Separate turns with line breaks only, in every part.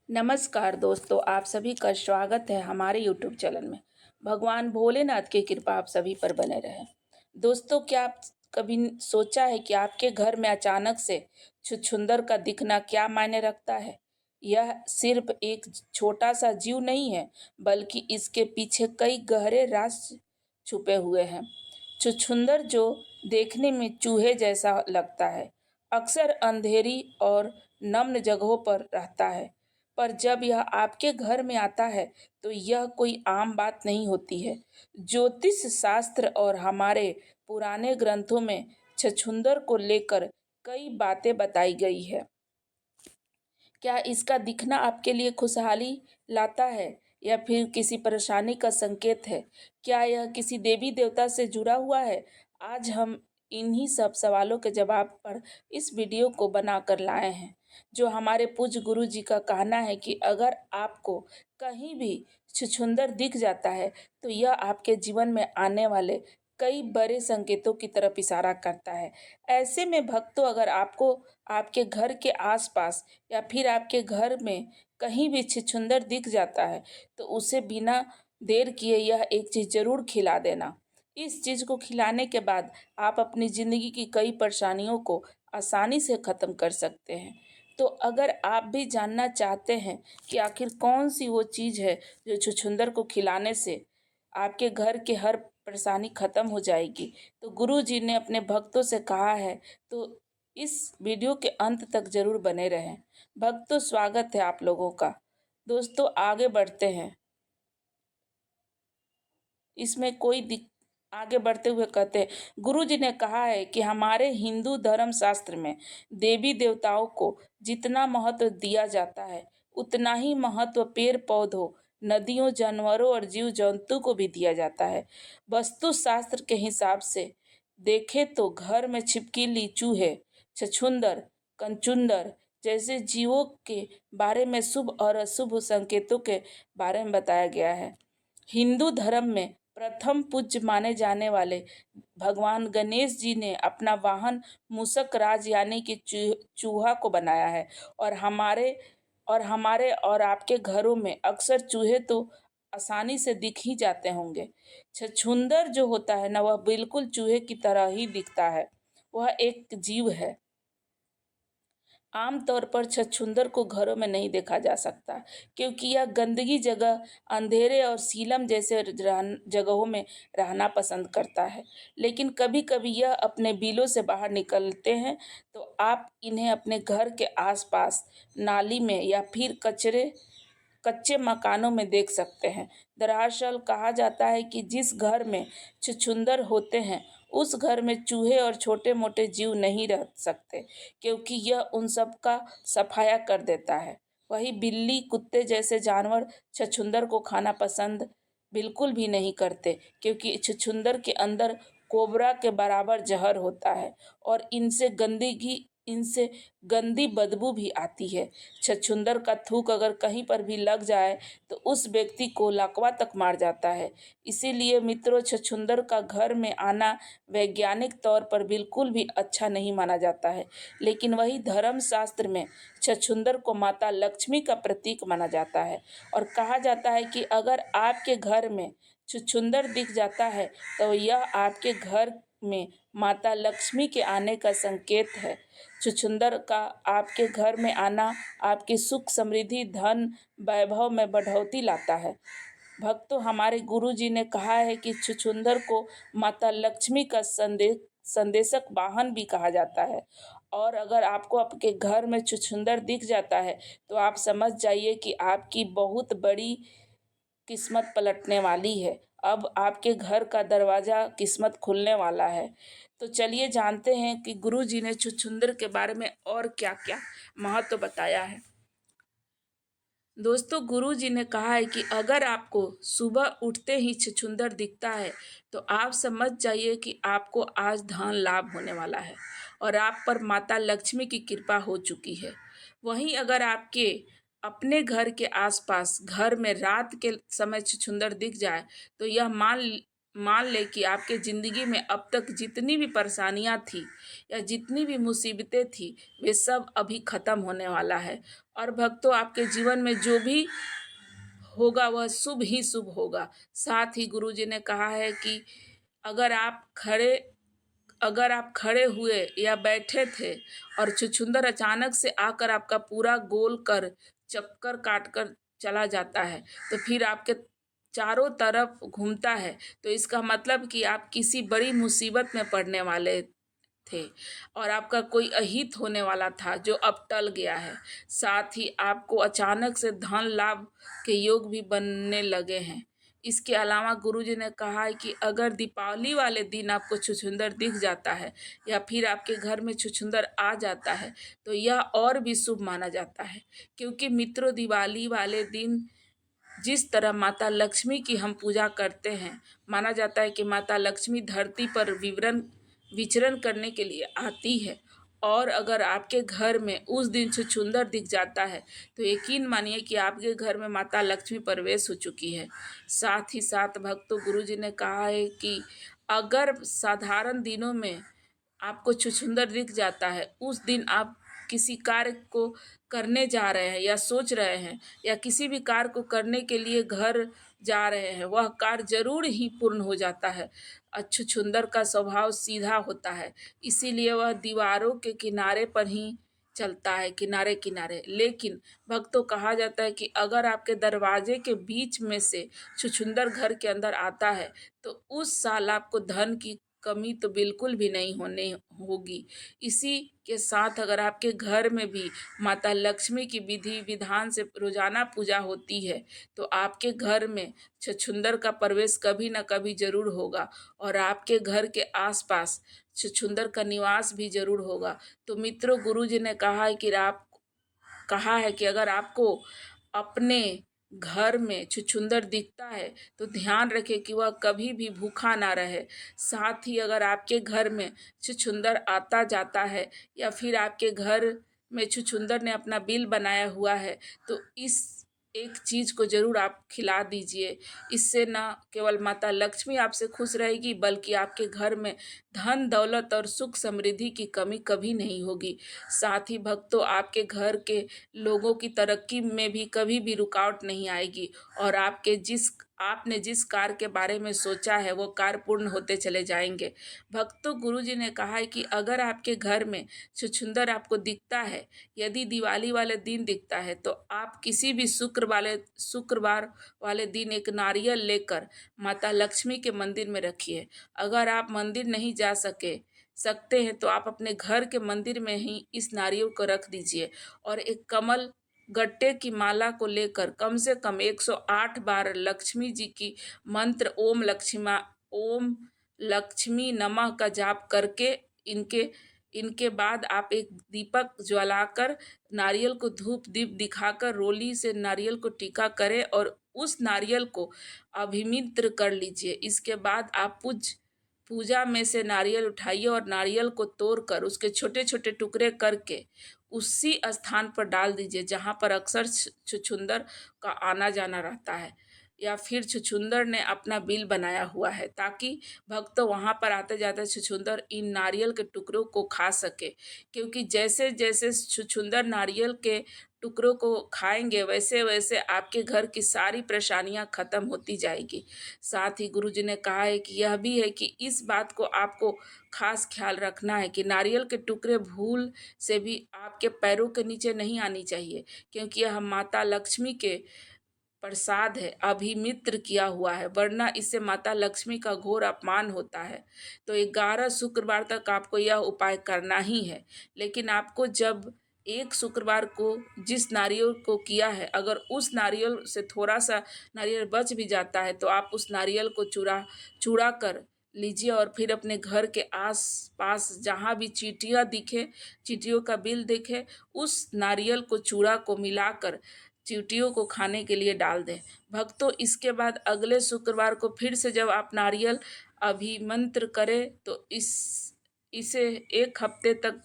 नमस्कार दोस्तों, आप सभी का स्वागत है हमारे यूट्यूब चैनल में। भगवान भोलेनाथ की कृपा आप सभी पर बने रहे। दोस्तों, क्या आप कभी सोचा है कि आपके घर में अचानक से छुछुंदर का दिखना क्या मायने रखता है? यह सिर्फ एक छोटा सा जीव नहीं है, बल्कि इसके पीछे कई गहरे राज छुपे हुए हैं। छुछुंदर जो देखने में चूहे जैसा लगता है, अक्सर अंधेरी और नम्र जगहों पर रहता है। पर जब यह आपके घर में आता है तो यह कोई आम बात नहीं होती है। ज्योतिष शास्त्र और हमारे पुराने ग्रंथों में छछूंदर को लेकर कई बातें बताई गई है। क्या इसका दिखना आपके लिए खुशहाली लाता है या फिर किसी परेशानी का संकेत है? क्या यह किसी देवी देवता से जुड़ा हुआ है? आज हम इन्हीं सब सवालों के जवाब पर इस वीडियो को बनाकर लाए हैं। जो हमारे पूज्य गुरु जी का कहना है कि अगर आपको कहीं भी छुछुंदर दिख जाता है तो यह आपके जीवन में आने वाले कई बड़े संकेतों की तरफ इशारा करता है। ऐसे में भक्तों, अगर आपको आपके घर के आसपास या फिर आपके घर में कहीं भी छछूंदर दिख जाता है तो उसे बिना देर किए यह एक चीज़ ज़रूर खिला देना। इस चीज़ को खिलाने के बाद आप अपनी ज़िंदगी की कई परेशानियों को आसानी से ख़त्म कर सकते हैं। तो अगर आप भी जानना चाहते हैं कि आखिर कौन सी वो चीज़ है जो छछूंदर को खिलाने से आपके घर के हर परेशानी ख़त्म हो जाएगी, तो गुरु जी ने अपने भक्तों से कहा है। तो इस वीडियो के अंत तक जरूर बने रहें। भक्तों, स्वागत है आप लोगों का। दोस्तों, आगे बढ़ते हैं। इसमें कोई आगे बढ़ते हुए कहते हैं, गुरु जी ने कहा है कि हमारे हिंदू धर्म शास्त्र में देवी देवताओं को जितना महत्व दिया जाता है, उतना ही महत्व पेड़ पौधों, नदियों, जानवरों और जीव जंतु को भी दिया जाता है। वास्तु शास्त्र के हिसाब से देखें तो घर में छिपकली, चूहे, छछूंदर, कंचुंदर जैसे जीवों के बारे में शुभ और अशुभ संकेतों के बारे में बताया गया है। हिंदू धर्म में प्रथम पूज्य माने जाने वाले भगवान गणेश जी ने अपना वाहन मूषक राज यानी कि चूहा को बनाया है। और हमारे और आपके घरों में अक्सर चूहे तो आसानी से दिख ही जाते होंगे। छछूंदर जो होता है ना, वह बिल्कुल चूहे की तरह ही दिखता है। वह एक जीव है। आमतौर पर छछूंदर को घरों में नहीं देखा जा सकता, क्योंकि यह गंदगी जगह, अंधेरे और सीलम जैसे जगहों में रहना पसंद करता है। लेकिन कभी कभी यह अपने बिलों से बाहर निकलते हैं, तो आप इन्हें अपने घर के आसपास, नाली में या फिर कच्चे मकानों में देख सकते हैं। दरअसल कहा जाता है कि जिस घर में छछूंदर होते हैं उस घर में चूहे और छोटे मोटे जीव नहीं रह सकते, क्योंकि यह उन सब का सफाया कर देता है। वही बिल्ली, कुत्ते जैसे जानवर छछूंदर को खाना पसंद बिल्कुल भी नहीं करते, क्योंकि छछूंदर के अंदर कोबरा के बराबर जहर होता है और इनसे गंदी बदबू भी आती है। छछूंदर का थूक अगर कहीं पर भी लग जाए तो उस व्यक्ति को लकवा तक मार जाता है। इसीलिए मित्रों, छछूंदर का घर में आना वैज्ञानिक तौर पर बिल्कुल भी अच्छा नहीं माना जाता है। लेकिन वही धर्म शास्त्र में छछूंदर को माता लक्ष्मी का प्रतीक माना जाता है और कहा जाता है कि अगर आपके घर में छछूंदर दिख जाता है तो यह आपके घर में माता लक्ष्मी के आने का संकेत है। छछूंदर का आपके घर में आना आपकी सुख, समृद्धि, धन, वैभव में बढ़ोतरी लाता है। भक्तों, हमारे गुरु जी ने कहा है कि छछूंदर को माता लक्ष्मी का संदेशक वाहन भी कहा जाता है। और अगर आपको आपके घर में छछूंदर दिख जाता है तो आप समझ जाइए कि आपकी बहुत बड़ी किस्मत पलटने वाली है। अब आपके घर का दरवाजा किस्मत खुलने वाला है। तो चलिए जानते हैं कि गुरु जी ने छछूंदर के बारे में और क्या क्या महत्व बताया है। दोस्तों, गुरु जी ने कहा है कि अगर आपको सुबह उठते ही छछूंदर दिखता है तो आप समझ जाइए कि आपको आज धन लाभ होने वाला है और आप पर माता लक्ष्मी की कृपा हो चुकी है। वहीं अगर आपके अपने घर के आसपास घर में रात के समय छछूंदर दिख जाए तो यह मान मान ले कि आपके ज़िंदगी में अब तक जितनी भी परेशानियां थी या जितनी भी मुसीबतें थी, वे सब अभी ख़त्म होने वाला है। और भक्तों, आपके जीवन में जो भी होगा वह शुभ ही शुभ होगा। साथ ही गुरुजी ने कहा है कि अगर आप खड़े अगर आप खड़े हुए या बैठे थे और छुछुंदर अचानक से आकर आपका पूरा गोल कर चक्कर काट कर चला जाता है, तो फिर आपके चारों तरफ घूमता है, तो इसका मतलब कि आप किसी बड़ी मुसीबत में पड़ने वाले थे और आपका कोई अहित होने वाला था जो अब टल गया है। साथ ही आपको अचानक से धन लाभ के योग भी बनने लगे हैं। इसके अलावा गुरुजी ने कहा है कि अगर दीपावली वाले दिन आपको छुछुंदर दिख जाता है या फिर आपके घर में छुछुंदर आ जाता है, तो यह और भी शुभ माना जाता है। क्योंकि मित्रों, दिवाली वाले दिन जिस तरह माता लक्ष्मी की हम पूजा करते हैं, माना जाता है कि माता लक्ष्मी धरती पर विचरण करने के लिए आती है। और अगर आपके घर में उस दिन छुछुंदर दिख जाता है, तो यकीन मानिए कि आपके घर में माता लक्ष्मी प्रवेश हो चुकी है। साथ ही साथ भक्तों, गुरुजी ने कहा है कि अगर साधारण दिनों में आपको छुछुंदर दिख जाता है, उस दिन आप किसी कार्य को करने जा रहे हैं या सोच रहे हैं या किसी भी कार्य को करने के लिए घर जा रहे हैं, वह कार्य जरूर ही पूर्ण हो जाता है। छुछुंदर का स्वभाव सीधा होता है, इसीलिए वह दीवारों के किनारे पर ही चलता है, किनारे किनारे। लेकिन भक्तों, कहा जाता है कि अगर आपके दरवाजे के बीच में से छुछुंदर घर के अंदर आता है, तो उस साल आपको धन की कमी तो बिल्कुल भी नहीं होने होगी। इसी के साथ अगर आपके घर में भी माता लक्ष्मी की विधि विधान से रोजाना पूजा होती है, तो आपके घर में छछुंदर का प्रवेश कभी न कभी जरूर होगा और आपके घर के आसपास छछुंदर का निवास भी जरूर होगा। तो मित्रों, गुरुजी ने कहा है कि अगर आपको अपने घर में छुछुंदर दिखता है, तो ध्यान रखें कि वह कभी भी भूखा ना रहे। साथ ही अगर आपके घर में छुछुंदर आता जाता है या फिर आपके घर में छुछुंदर ने अपना बिल बनाया हुआ है, तो इस एक चीज को जरूर आप खिला दीजिए। इससे न केवल माता लक्ष्मी आपसे खुश रहेगी, बल्कि आपके घर में धन दौलत और सुख समृद्धि की कमी कभी नहीं होगी। साथ ही भक्तों, आपके घर के लोगों की तरक्की में भी कभी भी रुकावट नहीं आएगी और आपने जिस कार्य के बारे में सोचा है, वो कार्य पूर्ण होते चले जाएंगे। भक्तों, गुरुजी ने कहा है कि अगर आपके घर में छुछुंदर आपको दिखता है, यदि दिवाली वाले दिन दिखता है, तो आप किसी भी शुक्रवार वाले दिन एक नारियल लेकर माता लक्ष्मी के मंदिर में रखिए। अगर आप मंदिर नहीं जा सकते हैं, तो आप अपने घर के मंदिर में ही इस नारियल को रख दीजिए और एक कमल गट्टे की माला को लेकर कम से कम 108 बार लक्ष्मी जी की मंत्र ओम लक्ष्मी नमः का जाप करके इनके इनके बाद आप एक दीपक ज्वलाकर नारियल को धूप दीप दिखाकर रोली से नारियल को टीका करें और उस नारियल को अभिमित्र कर लीजिए। इसके बाद आप पूजा में से नारियल उठाइए और नारियल को तोड़कर उसके छोटे छोटे टुकड़े करके उसी स्थान पर डाल दीजिए जहाँ पर अक्सर छुछुंदर का आना जाना रहता है या फिर छुछुंदर ने अपना बिल बनाया हुआ है, ताकि भक्त वहाँ पर आते जाते छुछुंदर इन नारियल के टुकड़ों को खा सके। क्योंकि जैसे जैसे छुछुंदर नारियल के टुकड़ों को खाएंगे, वैसे वैसे आपके घर की सारी परेशानियां खत्म होती जाएगी। साथ ही गुरुजी ने कहा है कि यह भी है कि इस बात को आपको खास ख्याल रखना है कि नारियल के टुकड़े भूल से भी आपके पैरों के नीचे नहीं आनी चाहिए, क्योंकि यह माता लक्ष्मी के प्रसाद है, अभिमित्र किया हुआ है, वरना इससे माता लक्ष्मी का घोर अपमान होता है। तो 11 शुक्रवार तक आपको यह उपाय करना ही है। लेकिन आपको जब एक शुक्रवार को जिस नारियल को किया है, अगर उस नारियल से थोड़ा सा नारियल बच भी जाता है, तो आप उस नारियल को चूड़ा कर लीजिए और फिर अपने घर के आस पास जहाँ भी चींटियों का बिल दिखे, उस नारियल को चूड़ा को मिलाकर चींटियों को खाने के लिए डाल दें। भक्तों, इसके बाद अगले शुक्रवार को फिर से जब आप नारियल अभिमंत्र करें, तो इसे एक हफ्ते तक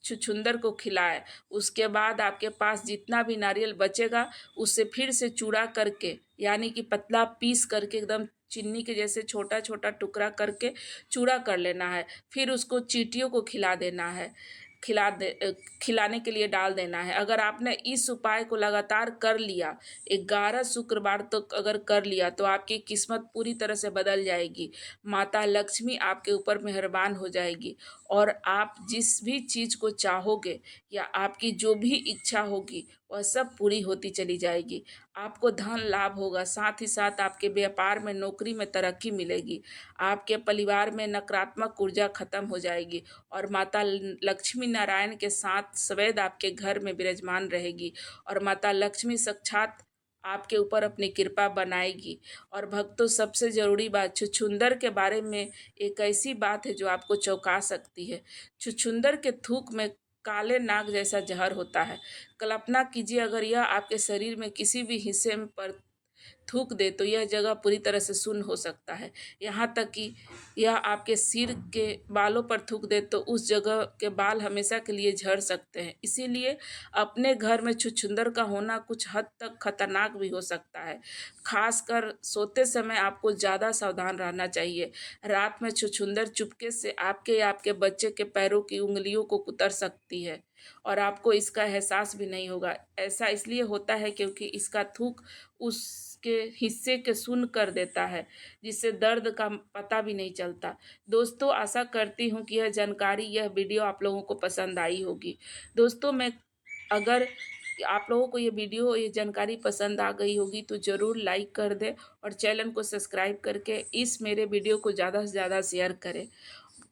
छुछुंदर को खिलाएं। उसके बाद आपके पास जितना भी नारियल बचेगा, उससे फिर से चूड़ा करके, यानी कि पतला पीस करके एकदम चिन्नी के जैसे छोटा छोटा टुकड़ा करके चूड़ा कर लेना है। फिर उसको चींटियों को खिला देना है, खिलाने के लिए डाल देना है। अगर आपने इस उपाय को लगातार कर लिया, 11 शुक्रवार तक अगर कर लिया, तो आपकी किस्मत पूरी तरह से बदल जाएगी। माता लक्ष्मी आपके ऊपर मेहरबान हो जाएगी और आप जिस भी चीज़ को चाहोगे या आपकी जो भी इच्छा होगी वह सब पूरी होती चली जाएगी। आपको धन लाभ होगा, साथ ही साथ आपके व्यापार में, नौकरी में तरक्की मिलेगी। आपके परिवार में नकारात्मक ऊर्जा खत्म हो जाएगी और माता लक्ष्मी नारायण के साथ सवैद आपके घर में विराजमान रहेगी और माता लक्ष्मी साक्षात आपके ऊपर अपनी कृपा बनाएगी। और भक्तों, सबसे ज़रूरी बात, छुछुंदर के बारे में एक ऐसी बात है जो आपको चौंका सकती है। छुछुंदर के थूक में काले नाग जैसा जहर होता है। कल्पना कीजिए, अगर यह आपके शरीर में किसी भी हिस्से में पर थूक दे तो यह जगह पूरी तरह से सुन्न हो सकता है। यहाँ तक कि यह आपके सिर के बालों पर थूक दे तो उस जगह के बाल हमेशा के लिए झड़ सकते हैं। इसीलिए अपने घर में छुछुंदर का होना कुछ हद तक खतरनाक भी हो सकता है। खासकर सोते समय आपको ज़्यादा सावधान रहना चाहिए। रात में छुछुंदर चुपके से आपके या आपके बच्चे के पैरों की उंगलियों को कुतर सकती है और आपको इसका एहसास भी नहीं होगा। ऐसा इसलिए होता है क्योंकि इसका थूक उसके हिस्से के सुन्न कर देता है, जिससे दर्द का पता भी नहीं चलता। दोस्तों, आशा करती हूँ कि यह वीडियो आप लोगों को पसंद आई होगी। दोस्तों, मैं अगर आप लोगों को ये जानकारी पसंद आ गई होगी तो ज़रूर लाइक कर दें और चैनल को सब्सक्राइब करके इस मेरे वीडियो को ज़्यादा से ज़्यादा शेयर करें।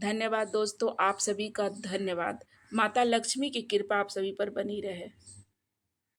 धन्यवाद दोस्तों, आप सभी का धन्यवाद। माता लक्ष्मी की कृपा आप सभी पर बनी रहे।